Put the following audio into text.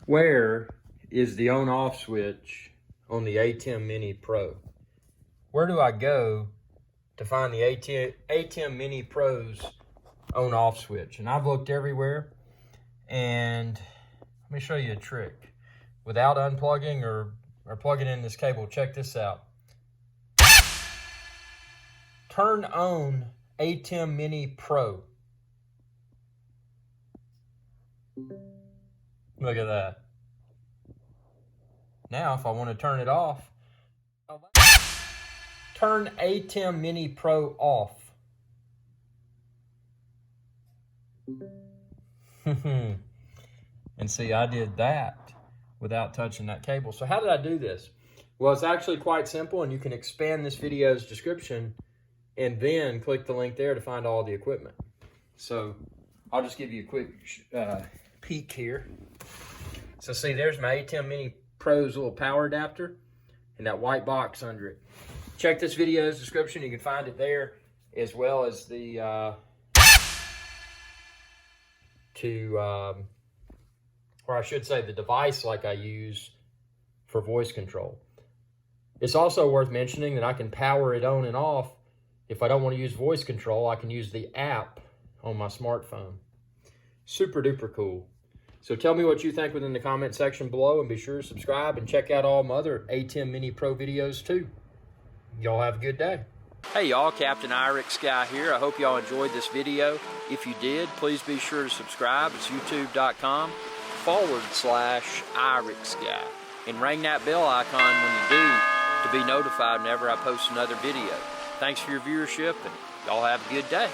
Where is the on-off switch on the ATEM Mini Pro? Where do I go to find the ATEM Mini Pro's on-off switch? And I've looked everywhere, and let me show you a trick. Without unplugging or plugging in this cable, check this out. Turn on ATEM Mini Pro. Look at that. Now, if I want to turn it off, turn ATEM Mini Pro off. And see, I did that without touching that cable. So how did I do this? Well, it's actually quite simple, and you can expand this video's description and then click the link there to find all the equipment. So I'll just give you a quick peek here. So see, there's my ATEM Mini Pro's little power adapter and that white box under it. Check this video's description. You can find it there, as well as the or I should say the device like I use for voice control. It's also worth mentioning that I can power it on and off. If I don't want to use voice control, I can use the app on my smartphone. Super duper cool. So tell me what you think within the comment section below, and be sure to subscribe and check out all my other ATEM Mini Pro videos too. Y'all have a good day. Hey y'all, Captain IRIX Guy here. I hope y'all enjoyed this video. If you did, please be sure to subscribe. It's youtube.com/IRIX Guy. And ring that bell icon when you do to be notified whenever I post another video. Thanks for your viewership, and y'all have a good day.